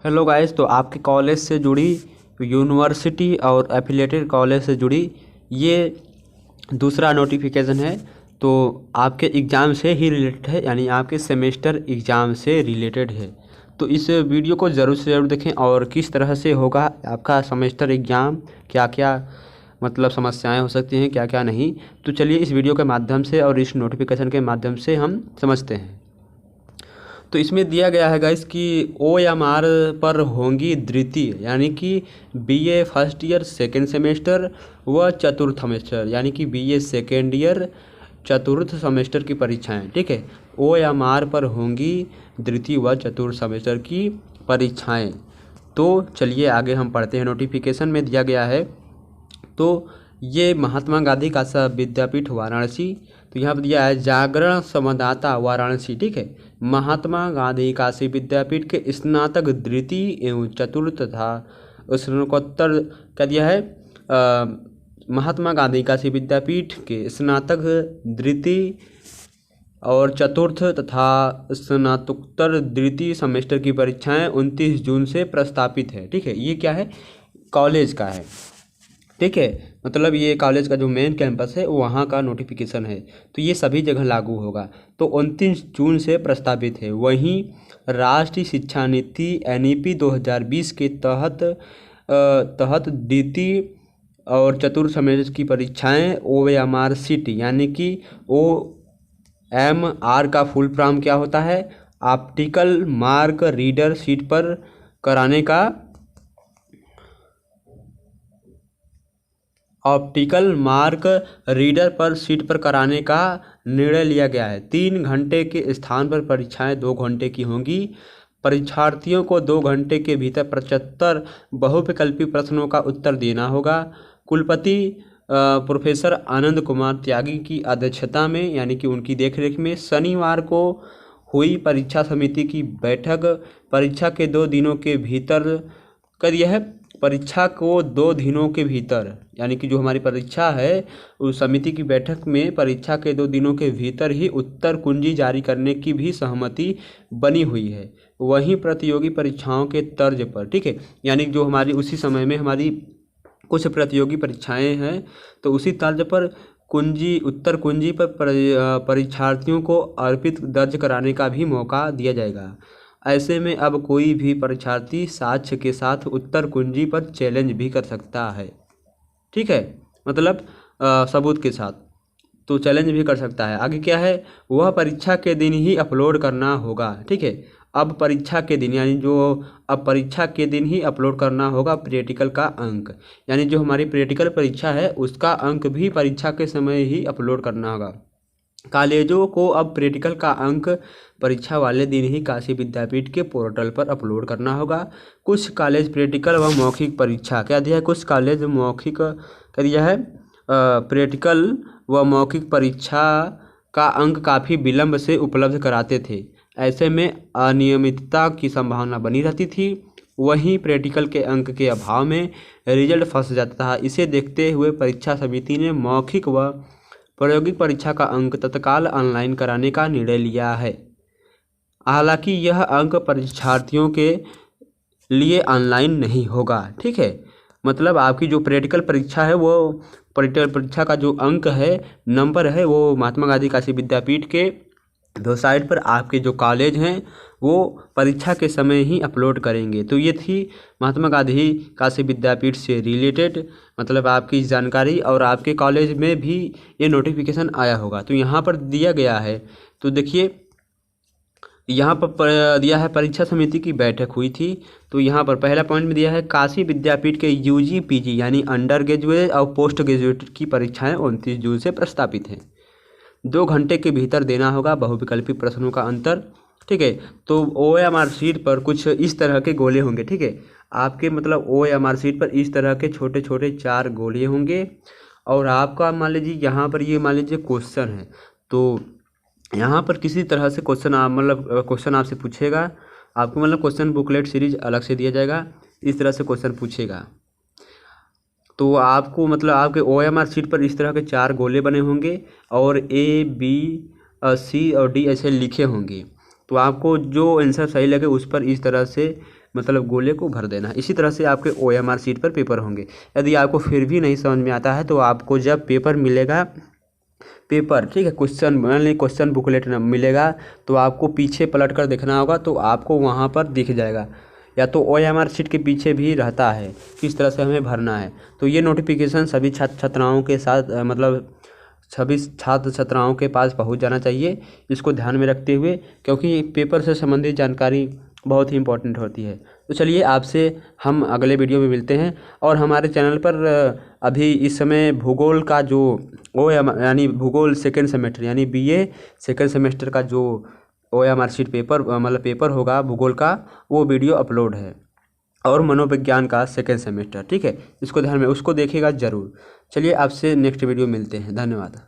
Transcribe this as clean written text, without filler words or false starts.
Hello guys, तो आपके college से जुड़ी यूनिवर्सिटी और एफिलिएटेड कॉलेज से जुड़ी ये दूसरा नोटिफिकेशन है। तो आपके एग्ज़ाम से ही रिलेटेड है, यानी आपके सेमेस्टर एग्ज़ाम से रिलेटेड है। तो इस वीडियो को ज़रूर से ज़रूर देखें और किस तरह से होगा आपका सेमेस्टर एग्ज़ाम, क्या क्या मतलब समस्याएं हो सकती हैं, क्या क्या नहीं। तो चलिए इस वीडियो के माध्यम से और इस नोटिफिकेशन के माध्यम से हम समझते हैं। तो इसमें दिया गया है गाइस कि OMR पर होंगी द्वितीय यानी कि BA first year second semester व चतुर्थ सेमेस्टर यानी कि BA सेकेंड ईयर चतुर्थ सेमेस्टर की परीक्षाएं। ठीक है, OMR पर होंगी द्वितीय व चतुर्थ सेमेस्टर की परीक्षाएं। तो चलिए आगे हम पढ़ते हैं। नोटिफिकेशन में दिया गया है तो ये महात्मा गांधी काशी विद्यापीठ वाराणसी, तो यहाँ पर दिया है जागरण संवाददाता वाराणसी। ठीक है, महात्मा गांधी काशी विद्यापीठ के स्नातक द्वितीय एवं चतुर्थ तथा स्नातकोत्तर का दिया है महात्मा गांधी काशी विद्यापीठ के स्नातक द्वितीय और चतुर्थ तथा स्नातकोत्तर द्वितीय सेमेस्टर की परीक्षाएं 29 जून से प्रस्तावित है। ठीक है, ये क्या है, कॉलेज का है। ठीक है, मतलब ये कॉलेज का जो मेन कैंपस है वहाँ का नोटिफिकेशन है, तो ये सभी जगह लागू होगा। तो 29 जून से प्रस्तावित है। वहीं राष्ट्रीय शिक्षा नीति NEP 2020 के तहत द्वितीय और चतुर्थ सेमेस्टर की परीक्षाएं OMR सीट यानी कि OMR का फुल फॉर्म क्या होता है, ऑप्टिकल मार्क रीडर सीट पर कराने का सीट पर कराने का निर्णय लिया गया है। 3 घंटे के स्थान पर परीक्षाएं 2 घंटे की होंगी। परीक्षार्थियों को 2 घंटे के भीतर 75 बहुविकल्पी प्रश्नों का उत्तर देना होगा। कुलपति प्रोफेसर आनंद कुमार त्यागी की अध्यक्षता में यानी कि उनकी देखरेख में शनिवार को हुई परीक्षा समिति की बैठक परीक्षा के 2 दिनों के भीतर कर यह परीक्षा को 2 दिनों के भीतर यानी कि जो हमारी परीक्षा है उस समिति की बैठक में परीक्षा के 2 दिनों के भीतर ही उत्तर कुंजी जारी करने की भी सहमति बनी हुई है। वहीं प्रतियोगी परीक्षाओं के तर्ज पर, ठीक है, यानी जो हमारी उसी समय में हमारी कुछ प्रतियोगी परीक्षाएं हैं तो उसी तर्ज पर उत्तर कुंजी पर परीक्षार्थियों को अर्पित दर्ज कराने का भी मौका दिया जाएगा। ऐसे में अब कोई भी परीक्षार्थी साक्ष्य के साथ उत्तर कुंजी पर चैलेंज भी कर सकता है। ठीक है, मतलब सबूत के साथ तो चैलेंज भी कर सकता है। आगे क्या है, वह परीक्षा के दिन ही अपलोड करना होगा। ठीक है, अब परीक्षा के दिन यानी अब परीक्षा के दिन ही अपलोड करना होगा प्रैक्टिकल का अंक, यानी जो हमारी प्रैक्टिकल परीक्षा है उसका अंक भी परीक्षा के समय ही अपलोड करना होगा। कॉलेजों को अब प्रैक्टिकल का अंक परीक्षा वाले दिन ही काशी विद्यापीठ के पोर्टल पर अपलोड करना होगा। कुछ कॉलेज प्रैक्टिकल व मौखिक परीक्षा क्या दिया है, कुछ कॉलेज मौखिक क्या दिया है, प्रैक्टिकल व मौखिक परीक्षा का अंक काफ़ी विलंब से उपलब्ध कराते थे। ऐसे में अनियमितता की संभावना बनी रहती थी। वहीं प्रैक्टिकल के अंक के अभाव में रिजल्ट फंस जाता था। इसे देखते हुए परीक्षा समिति ने मौखिक व प्रायोगिक परीक्षा का अंक तत्काल ऑनलाइन कराने का निर्णय लिया है। हालांकि यह अंक परीक्षार्थियों के लिए ऑनलाइन नहीं होगा। ठीक है, मतलब आपकी जो प्रैक्टिकल परीक्षा है वो प्रैक्टिकल परीक्षा का जो अंक है, नंबर है, वो महात्मा गांधी काशी विद्यापीठ के वेबसाइट पर आपके जो कॉलेज हैं वो परीक्षा के समय ही अपलोड करेंगे। तो ये थी महात्मा गांधी काशी विद्यापीठ से रिलेटेड मतलब आपकी जानकारी, और आपके कॉलेज में भी ये नोटिफिकेशन आया होगा। तो यहाँ पर दिया गया है, तो देखिए यहाँ पर दिया है परीक्षा समिति की बैठक हुई थी। तो यहाँ पर पहला पॉइंट में दिया है काशी विद्यापीठ के UG PG यानी अंडर ग्रेजुएट और पोस्ट ग्रेजुएट की परीक्षाएं 29 जून से प्रस्तावित हैं। 2 घंटे के भीतर देना होगा बहुविकल्पी प्रश्नों का अंतर। ठीक है, तो OMR सीट पर कुछ इस तरह के गोले होंगे। ठीक है, आपके मतलब OMR सीट पर इस तरह के छोटे छोटे 4 गोले होंगे और आपका मान लीजिए यहाँ पर ये मान लीजिए क्वेश्चन है, तो यहाँ पर किसी तरह से क्वेश्चन आपसे पूछेगा, आपको मतलब क्वेश्चन बुकलेट सीरीज अलग से दिया जाएगा, इस तरह से क्वेश्चन पूछेगा। तो आपको मतलब आपके OMR सीट पर इस तरह के 4 गोले बने होंगे और A B C और D ऐसे लिखे होंगे। तो आपको जो आंसर सही लगे उस पर इस तरह से मतलब गोले को भर देना है। इसी तरह से आपके OMR शीट पर पेपर होंगे। यदि आपको फिर भी नहीं समझ में आता है तो आपको जब पेपर मिलेगा, पेपर ठीक है, क्वेश्चन मान लीजिए क्वेश्चन बुकलेट मिलेगा तो आपको पीछे पलट कर देखना होगा, तो आपको वहाँ पर दिख जाएगा, या तो OMR शीट के पीछे भी रहता है किस तरह से हमें भरना है। तो ये नोटिफिकेशन सभी छात्र छात्राओं के साथ मतलब सभी छात्र छात्राओं के पास पहुंच जाना चाहिए, इसको ध्यान में रखते हुए, क्योंकि पेपर से संबंधित जानकारी बहुत ही इम्पोर्टेंट होती है। तो चलिए आपसे हम अगले वीडियो में मिलते हैं। और हमारे चैनल पर अभी इस समय भूगोल का जो यानी भूगोल सेकेंड सेमेस्टर यानी BA सेकेंड सेमेस्टर का जो OMR शीट पेपर मतलब पेपर होगा भूगोल का, वो वीडियो अपलोड है, और मनोविज्ञान का सेकेंड सेमेस्टर, ठीक है, इसको ध्यान में उसको देखिएगा ज़रूर। चलिए आपसे नेक्स्ट वीडियो मिलते हैं, धन्यवाद।